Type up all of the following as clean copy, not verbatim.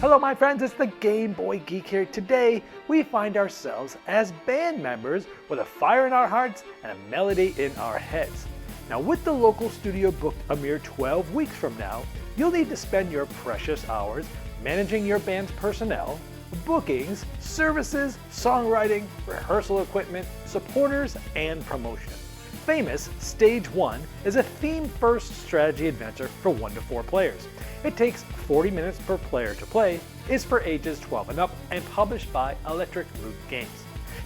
Hello my friends, it's the Game Boy Geek here. Today we find ourselves as band members with a fire in our hearts and a melody in our heads. Now with the local studio booked a mere 12 weeks from now, you'll need to spend your precious hours managing your band's personnel, bookings, services, songwriting, rehearsal equipment, supporters, and promotion. Famous Stage 1 is a theme-first strategy adventure for 1 to 4 players. It takes 40 minutes per player to play, is for ages 12 and up, and published by Electric Loop Games.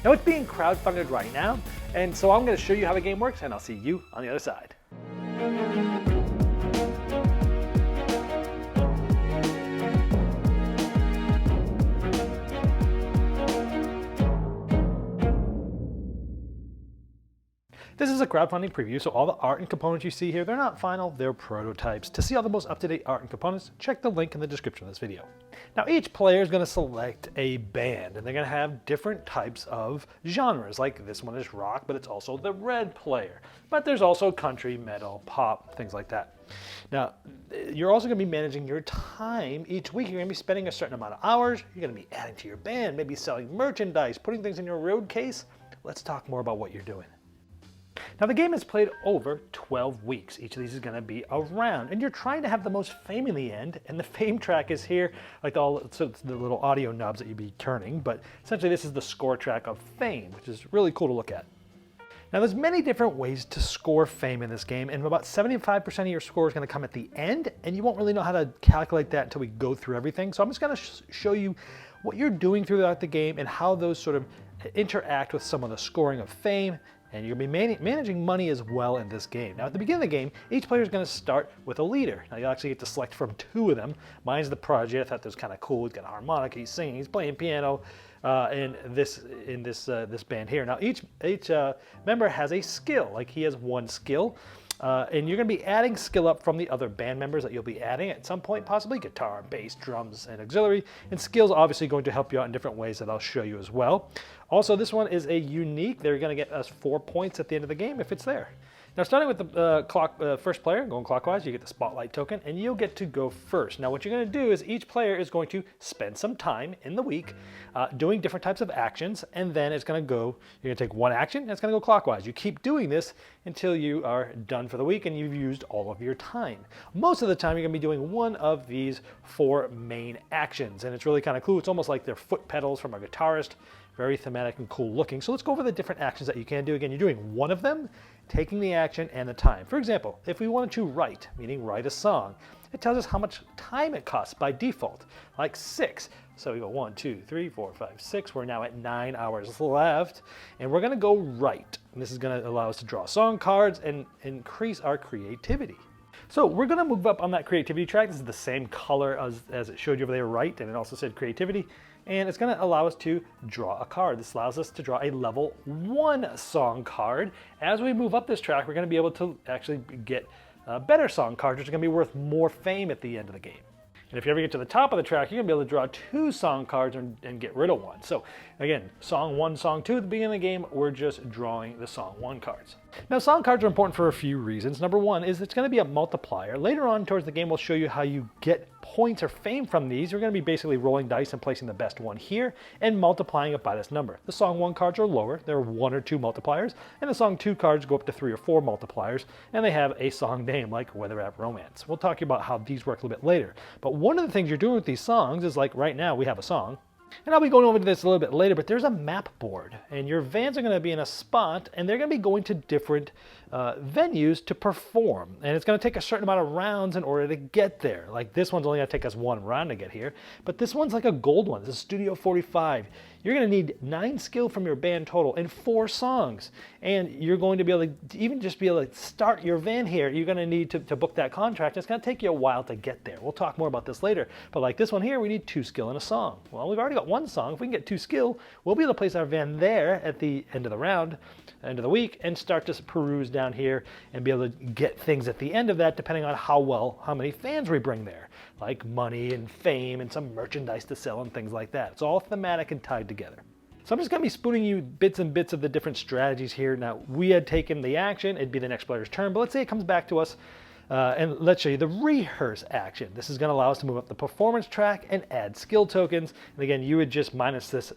Now it's being crowdfunded right now, and so I'm going to show you how the game works, and I'll see you on the other side. This is a crowdfunding preview, so all the art and components you see here, they're not final, they're prototypes. To see all the most up-to-date art and components, check the link in the description of this video. Now each player is going to select a band, and they're going to have different types of genres, like this one is rock, but it's also the red player. But there's also country, metal, pop, things like that. Now, you're also going to be managing your time each week. You're going to be spending a certain amount of hours, you're going to be adding to your band, maybe selling merchandise, putting things in your road case. Let's talk more about what you're doing. Now the game is played over 12 weeks. Each of these is going to be a round, and you're trying to have the most fame in the end, and the fame track is here, like so it's the little audio knobs that you'd be turning, but essentially this is the score track of fame, which is really cool to look at. Now there's many different ways to score fame in this game, and about 75% of your score is going to come at the end, and you won't really know how to calculate that until we go through everything. So I'm just going to show you what you're doing throughout the game and how those sort of interact with some of the scoring of fame. And you're going to be managing money as well in this game. Now at the beginning of the game, each player is going to start with a leader. Now you'll actually get to select from 2 of them. Mine's the Prodigy. I thought that was kind of cool. He's got a harmonica, he's singing, he's playing piano in this band here. Now each member has a skill, like he has 1 skill. And you're going to be adding skill up from the other band members that you'll be adding at some point, possibly guitar, bass, drums, and auxiliary. And skills obviously going to help you out in different ways that I'll show you as well. Also, this one is a unique. They're going to get us 4 points at the end of the game if it's there. Now, starting with the first player, going clockwise, you get the spotlight token, and you'll get to go first. Now, what you're going to do is each player is going to spend some time in the week doing different types of actions, and then it's going to go, you're going to take 1 action, and it's going to go clockwise. You keep doing this until you are done for the week and you've used all of your time. Most of the time, you're going to be doing one of these 4 main actions, and it's really kind of cool. It's almost like they're foot pedals from a guitarist. Very thematic and cool looking. So let's go over the different actions that you can do. Again, you're doing one of them, taking the action and the time. For example, if we wanted to write, meaning write a song, it tells us how much time it costs by default, like 6. So we go 1, 2, 3, 4, 5, 6. We're now at 9 hours left, and we're gonna go write. And this is gonna allow us to draw song cards and increase our creativity. So we're gonna move up on that creativity track. This is the same color as it showed you over there, right? And it also said creativity. And it's going to allow us to draw a card. This allows us to draw a level 1 song card. As we move up this track, we're going to be able to actually get better song cards, which are going to be worth more fame at the end of the game. And if you ever get to the top of the track, you're going to be able to draw 2 song cards and get rid of 1. So again, song 1, song 2, at the beginning of the game, we're just drawing the song 1 cards. Now song cards are important for a few reasons. Number 1 is it's going to be a multiplier. Later on towards the game, we'll show you how you get points or fame from these. You're going to be basically rolling dice and placing the best one here and multiplying it by this number. The song 1 cards are lower. There are 1 or 2 multipliers, and the song 2 cards go up to 3 or 4 multipliers, and they have a song name like Weather App Romance. We'll talk about how these work a little bit later. But one of the things you're doing with these songs is, like right now we have a song, and I'll be going over to this a little bit later, but there's a map board, and your vans are going to be in a spot, and they're going to be going to different venues to perform, and it's going to take a certain amount of rounds in order to get there. Like this one's only going to take us 1 round to get here, but this one's like a gold one. This is Studio 45. You're going to need 9 skill from your band total and 4 songs, and you're going to be able to even just be able to start your van here. You're going to need to book that contract. It's going to take you a while to get there. We'll talk more about this later, but like this one here, we need 2 skill and a song. Well, we've already got 1 song. If we can get 2 skill, we'll be able to place our van there at the end of the round, end of the week, and start to peruse down here and be able to get things at the end of that depending on how many fans we bring there, like money and fame and some merchandise to sell and things like that. It's all thematic and tied together. So I'm just going to be spooning you bits and bits of the different strategies here. Now, we had taken the action, it'd be the next player's turn, but let's say it comes back to us And let's show you the rehearse action. This is going to allow us to move up the performance track and add skill tokens. And again, you would just minus this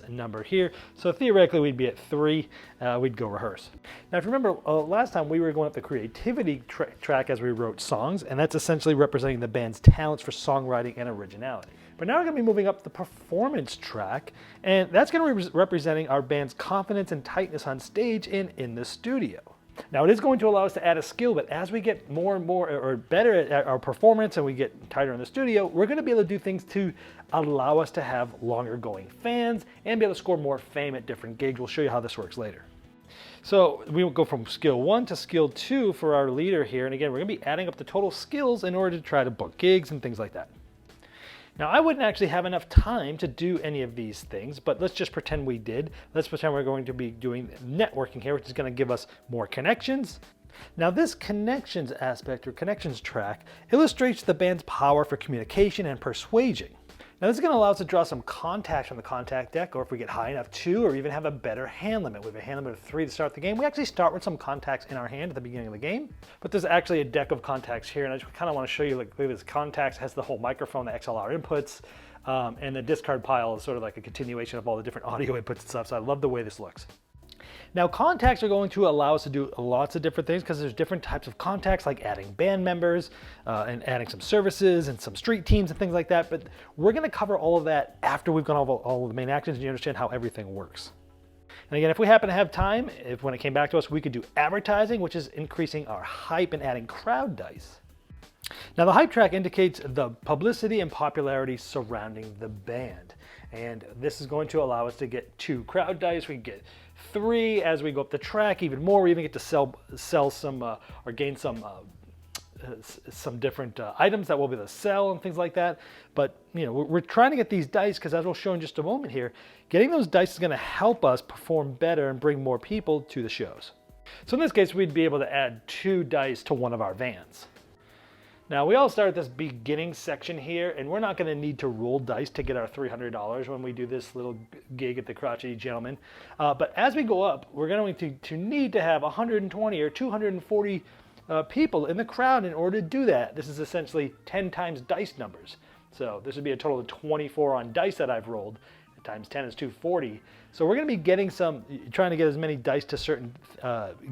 number here. So theoretically, we'd be at 3. We'd go rehearse. Now, if you remember, last time we were going up the creativity track as we wrote songs, and that's essentially representing the band's talents for songwriting and originality. But now we're going to be moving up the performance track, and that's going to be representing our band's confidence and tightness on stage and in the studio. Now, it is going to allow us to add a skill, but as we get more and more or better at our performance and we get tighter in the studio, we're going to be able to do things to allow us to have longer going fans and be able to score more fame at different gigs. We'll show you how this works later. So we will go from skill 1 to skill 2 for our leader here. And again, we're going to be adding up the total skills in order to try to book gigs and things like that. Now, I wouldn't actually have enough time to do any of these things, but let's just pretend we did. Let's pretend we're going to be doing networking here, which is going to give us more connections. Now, this connections aspect or connections track illustrates the band's power for communication and persuasion. Now, this is going to allow us to draw some contacts from the contact deck, or if we get high enough, 2, or even have a better hand limit. We have a hand limit of 3 to start the game. We actually start with some contacts in our hand at the beginning of the game, but there's actually a deck of contacts here, and I just kind of want to show you, like, this contacts has the whole microphone, the XLR inputs, and the discard pile is sort of like a continuation of all the different audio inputs and stuff, so I love the way this looks. Now, contacts are going to allow us to do lots of different things because there's different types of contacts, like adding band members and adding some services and some street teams and things like that. But we're going to cover all of that after we've gone over all of the main actions and you understand how everything works. And again, if we happen to have time, if when it came back to us, we could do advertising, which is increasing our hype and adding crowd dice. Now, the hype track indicates the publicity and popularity surrounding the band. And this is going to allow us to get 2 crowd dice. We get 3 as we go up the track, even more. We even get to sell some or gain some different items that we'll be able to sell and things like that. But you know, we're trying to get these dice because, as we'll show in just a moment here, getting those dice is going to help us perform better and bring more people to the shows. So in this case, we'd be able to add 2 dice to one of our vans. Now, we all start at this beginning section here, and we're not going to need to roll dice to get our $300 when we do this little gig at the Crotchety Gentleman. But as we go up, we're going to need to have 120 or 240 people in the crowd in order to do that. This is essentially 10 times dice numbers. So this would be a total of 24 on dice that I've rolled. Times 10 is 240. So we're going to be trying to get as many dice to certain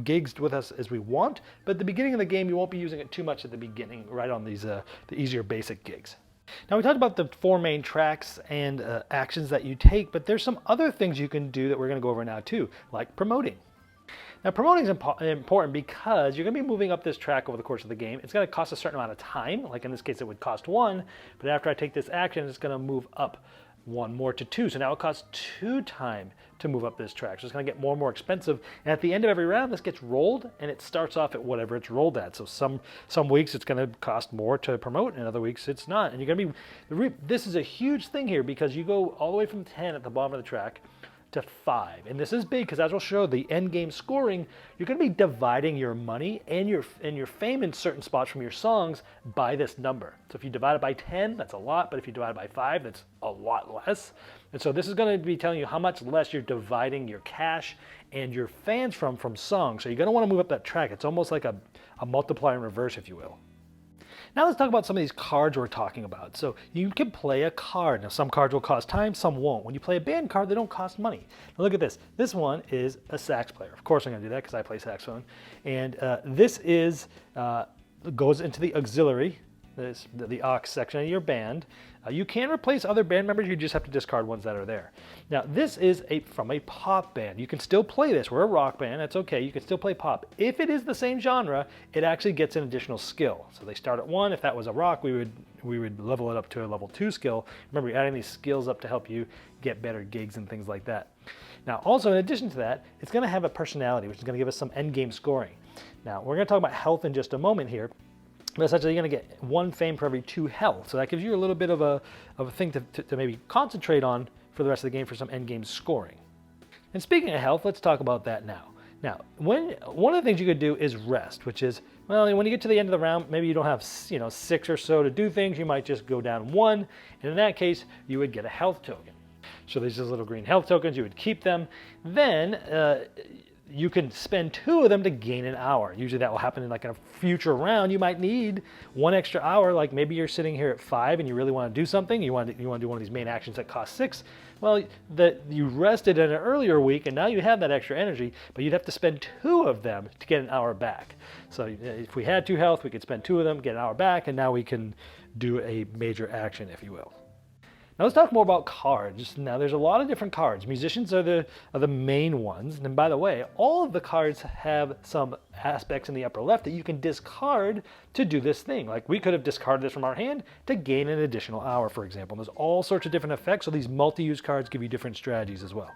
gigs with us as we want. But at the beginning of the game, you won't be using it too much at the beginning, right on these the easier basic gigs. Now, we talked about the 4 main tracks and actions that you take, but there's some other things you can do that we're going to go over now too, like promoting. Now, promoting is important because you're going to be moving up this track over the course of the game. It's going to cost a certain amount of time. Like in this case, it would cost 1. But after I take this action, it's going to move up 1 more to 2. So now it costs 2 time to move up this track. So it's going to get more and more expensive. And at the end of every round, this gets rolled, and it starts off at whatever it's rolled at. So some weeks it's going to cost more to promote, and other weeks it's not. And you're going to be this is a huge thing here because you go all the way from 10 at the bottom of the track to 5. And this is big because, as we'll show, the end game scoring, you're going to be dividing your money and your fame in certain spots from your songs by this number. So if you divide it by 10, that's a lot, but if you divide it by 5, that's a lot less. And so this is going to be telling you how much less you're dividing your cash and your fans from songs. So you're going to want to move up that track. It's almost like a multiplier in reverse, if you will. Now let's talk about some of these cards we're talking about. So you can play a card. Now some cards will cost time, some won't. When you play a band card, they don't cost money. Now look at this. This one is a sax player. Of course I'm going to do that because I play saxophone. And this goes into the auxiliary, the aux section of your band. You can replace other band members. You just have to discard ones that are there. Now this is from a pop band. You can still play this. We're a rock band. That's okay. You can still play pop. If it is the same genre, it actually gets an additional skill. So they start at 1. If that was a rock, we would level it up to a level 2 skill. Remember, you're adding these skills up to help you get better gigs and things like that. Now also, in addition to that, it's going to have a personality, which is going to give us some end game scoring. Now we're going to talk about health in just a moment here. But essentially, you're going to get 1 fame for every 2 health. So that gives you a little bit of a thing to maybe concentrate on for the rest of the game for some end game scoring. And speaking of health, let's talk about that now. Now, one of the things you could do is rest, which is, well, when you get to the end of the round, maybe you don't have 6 or so to do things. You might just go down 1. And in that case, you would get a health token. So these little green health tokens, you would keep them. Then you can spend 2 of them to gain an hour. Usually that will happen in like a future round. You might need 1 extra hour, like maybe you're sitting here at 5 and you really want to do something. You want to do one of these main actions that cost 6. Well, you rested in an earlier week and now you have that extra energy, but you'd have to spend 2 of them to get an hour back. So if we had 2 health, we could spend 2 of them, get an hour back, and now we can do a major action, if you will. Now let's talk more about cards. Now there's a lot of different cards. Musicians are the main ones. And by the way, all of the cards have some aspects in the upper left that you can discard to do this thing. Like we could have discarded this from our hand to gain an additional hour, for example. And there's all sorts of different effects. So these multi-use cards give you different strategies as well.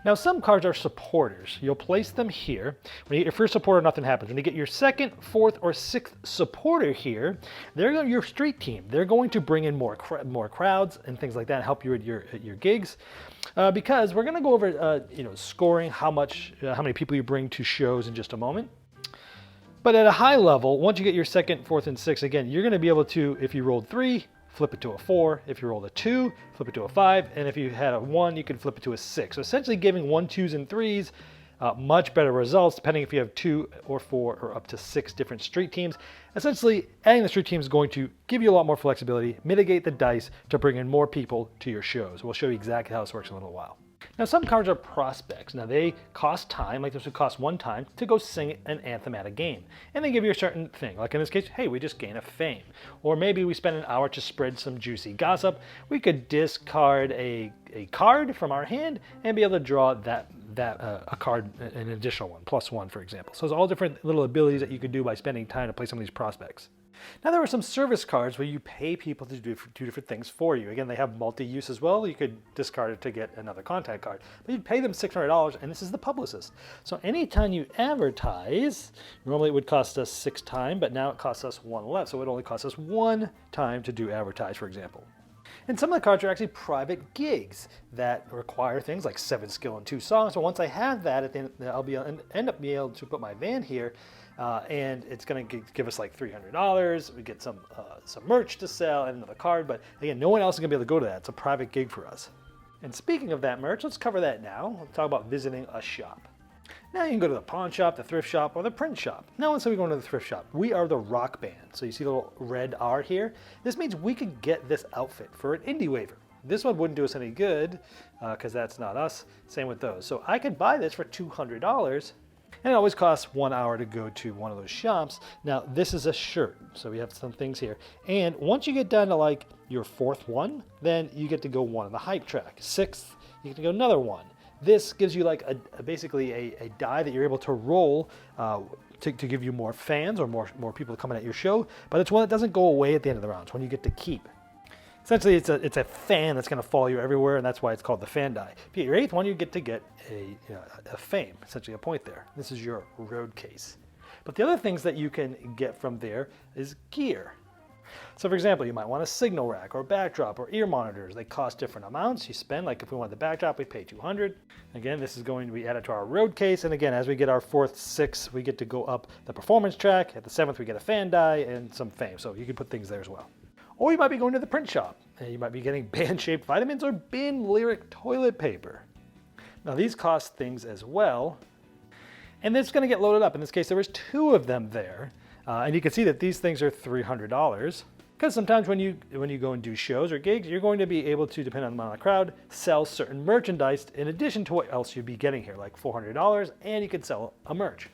Now some cards are supporters. You'll place them here. When you get your first supporter, nothing happens. When you get your second, fourth, or sixth supporter here, they're your street team. They're going to bring in more crowds and things like that and help you at your gigs. Because we're going to go over scoring, how many people you bring to shows in just a moment. But at a high level, once you get your second, fourth, and sixth, again, you're going to be able to, if you rolled 3, flip it to a 4. If you rolled a 2, flip it to a 5. And if you had a 1, you can flip it to a 6. So essentially giving 1, 2s, and 3s much better results, depending if you have 2 or 4 or up to 6 different street teams. Essentially, adding the street team is going to give you a lot more flexibility, mitigate the dice to bring in more people to your shows. We'll show you exactly how this works in a little while. Now some cards are prospects. Now they cost time, like this would cost 1 time to go sing an anthem at a game. And they give you a certain thing, like in this case, hey, we just gain a fame. Or maybe we spend an hour to spread some juicy gossip. We could discard a card from our hand and be able to draw a card, an additional one, +1 for example. So there's all different little abilities that you could do by spending time to play some of these prospects. Now there are some service cards where you pay people to do different things for you. Again, they have multi-use as well. You could discard it to get another contact card. But you'd pay them $600, and this is the publicist. So anytime you advertise, normally it would cost us 6 time, but now it costs us 1 less. So it only costs us 1 time to do advertise, for example. And some of the cards are actually private gigs that require things like 7 skill and 2 songs. So once I have that, at the end, I'll end up being able to put my band here, and it's going to give us like $300. We get some merch to sell and another card. But again, no one else is going to be able to go to that. It's a private gig for us. And speaking of that merch, let's cover that now. Let's talk about visiting a shop. Now you can go to the pawn shop, the thrift shop, or the print shop. Now let's say we go into the thrift shop. We are the rock band. So you see the little red R here? This means we could get this outfit for an indie waiver. This one wouldn't do us any good because that's not us. Same with those. So I could buy this for $200. And it always costs 1 hour to go to one of those shops. Now this is a shirt. So we have some things here. And once you get down to like your 4th one, then you get to go 1 on the hype track. 6th, you get to go another 1. This gives you like basically a die that you're able to roll to give you more fans or more people coming at your show. But it's one that doesn't go away at the end of the round. It's one you get to keep. Essentially, it's a fan that's going to follow you everywhere, and that's why it's called the fan die. If you get your 8th one, you get to get a fame, essentially a point there. This is your road case. But the other things that you can get from there is gear. So for example, you might want a signal rack or backdrop or ear monitors. They cost different amounts. You spend, like if we want the backdrop, we pay $200. Again, this is going to be added to our road case. And again, as we get our 4th, 6th, we get to go up the performance track. At the 7th, we get a fan die and some fame. So you can put things there as well. Or you might be going to the print shop and you might be getting band-shaped vitamins or bin lyric toilet paper. Now these cost things as well. And it's going to get loaded up. In this case, there was 2 of them there. And you can see that these things are $300 because sometimes when you go and do shows or gigs, you're going to be able to, depending on the amount of the crowd, sell certain merchandise in addition to what else you'd be getting here, like $400, and you can sell a merch.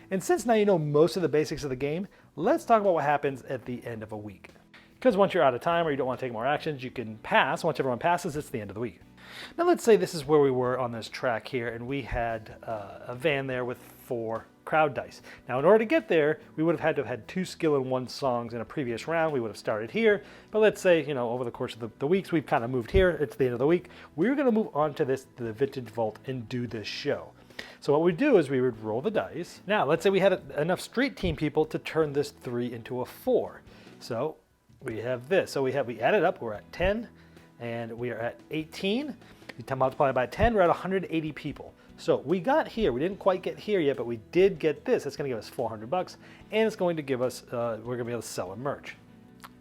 And since now you know most of the basics of the game, let's talk about what happens at the end of a week. Because once you're out of time or you don't want to take more actions, you can pass. Once everyone passes, it's the end of the week. Now let's say this is where we were on this track here and we had a van there with 4 crowd dice. Now in order to get there, we would have had to have had 2 skill and 1 songs in a previous round. We would have started here, but let's say, over the course of the weeks, we've kind of moved here. It's the end of the week. We're going to move on to the Vintage Vault and do this show. So what we do is we would roll the dice. Now let's say we had enough street team people to turn this 3 into a 4. So we have this. So we added up, we're at 10 and we are at 18. You multiply by 10, we're at 180 people. So we got here, we didn't quite get here yet, but we did get this. It's gonna give us $400 and it's going to give us, we're gonna be able to sell a merch.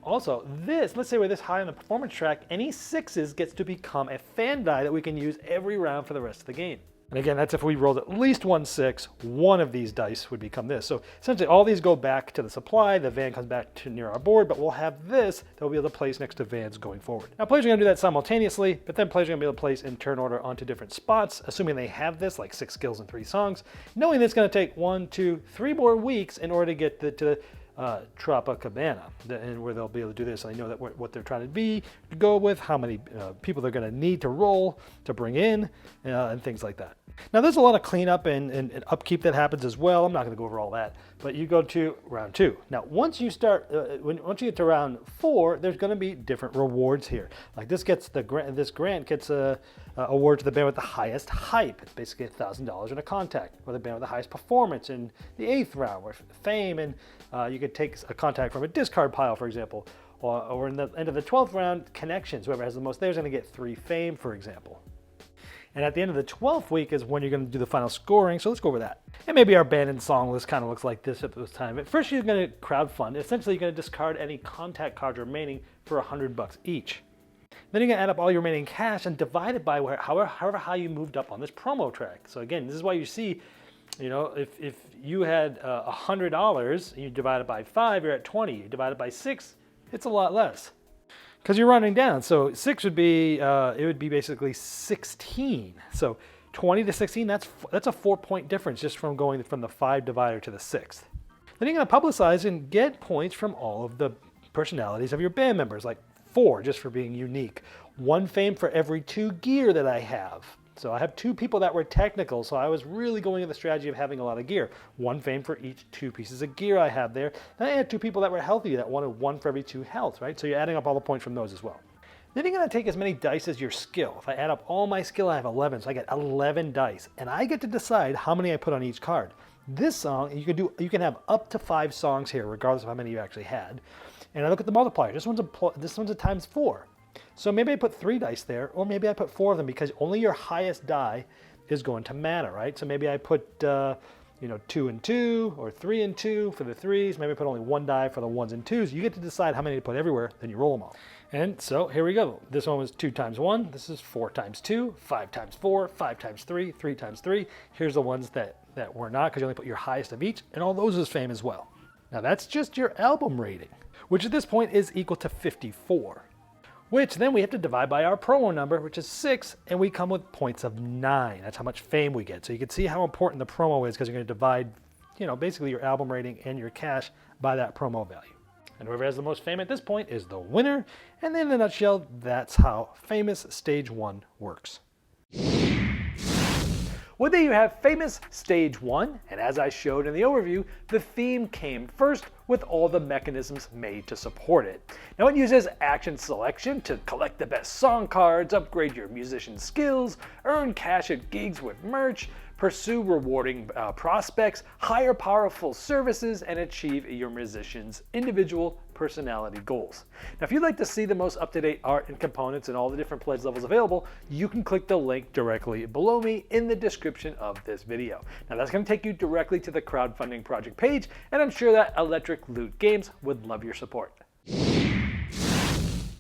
Also this, let's say we're this high on the performance track, any 6s gets to become a fan die that we can use every round for the rest of the game. And again, that's if we rolled at least 1 6, one of these dice would become this. So essentially all these go back to the supply, the van comes back to near our board, but we'll have this that we'll be able to place next to vans going forward. Now players are gonna do that simultaneously, but then players are gonna be able to place in turn order onto different spots, assuming they have this, like 6 skills and 3 songs, knowing that it's gonna take 1, 2, 3 more weeks in order to get to the Tropicabana, and where they'll be able to do this. And they know that what they're trying to go with, how many people they're going to need to roll to bring in, and things like that. Now there's a lot of cleanup and upkeep that happens as well. I'm not going to go over all that, but you go to round 2. Now once you start, once you get to round 4, there's going to be different rewards here. Like this gets this grant gets a award to the band with the highest hype. It's basically $1,000 in a contact, or the band with the highest performance in the 8th round, or fame, and you could take a contact from a discard pile, for example, or in the end of the 12th round, connections. Whoever has the most there is going to get 3 fame, for example. And at the end of the 12th week is when you're going to do the final scoring, so let's go over that. And maybe our band and song list kind of looks like this at this time. But first you're going to crowdfund. Essentially you're going to discard any contact cards remaining for $100 each. Then you're going to add up all your remaining cash and divide it by however high you moved up on this promo track. So again, this is why you see, you know, if you had $100 and you divide it by 5, you're at 20. You divide it by 6, it's a lot less, because you're running down. So 6 would be, it would be basically 16. So 20 to 16, that's a 4-point difference just from going from the 5 divider to the 6th. Then you're going to publicize and get points from all of the personalities of your band members, like 4 just for being unique. 1 fame for every 2 gear that I have. So I have 2 people that were technical, so I was really going in the strategy of having a lot of gear. 1 fame for each 2 pieces of gear I have there. Then I had 2 people that were healthy that wanted 1 for every 2 health, right? So you're adding up all the points from those as well. Then you're going to take as many dice as your skill. If I add up all my skill, I have 11, so I get 11 dice. And I get to decide how many I put on each card. This song, you can have up to 5 songs here, regardless of how many you actually had. And I look at the multiplier. This one's a times 4. So maybe I put 3 dice there, or maybe I put 4 of them, because only your highest die is going to matter, right? So maybe I put 2 and 2, or 3 and 2 for the 3s. Maybe I put only 1 die for the 1s and 2s. You get to decide how many to put everywhere, then you roll them all. And so here we go. This one was 2 times 1. This is 4 times 2, 5 times 4, 5 times 3, 3 times 3. Here's the ones that were not, because you only put your highest of each, and all those is fame as well. Now that's just your album rating, which at this point is equal to 54. Which then we have to divide by our promo number, which is 6, and we come with points of 9. That's how much fame we get. So you can see how important the promo is, because you're going to divide, basically your album rating and your cash by that promo value. And whoever has the most fame at this point is the winner. And then in a nutshell, that's how Famous Stage 1 works. Well, there you have Famous Stage 1, and as I showed in the overview, the theme came first with all the mechanisms made to support it. Now it uses action selection to collect the best song cards, upgrade your musician skills, earn cash at gigs with merch, pursue rewarding prospects, hire powerful services, and achieve your musician's individual personality goals. Now, if you'd like to see the most up-to-date art and components and all the different pledge levels available, you can click the link directly below me in the description of this video. Now, that's going to take you directly to the crowdfunding project page, and I'm sure that Electric Loot Games would love your support.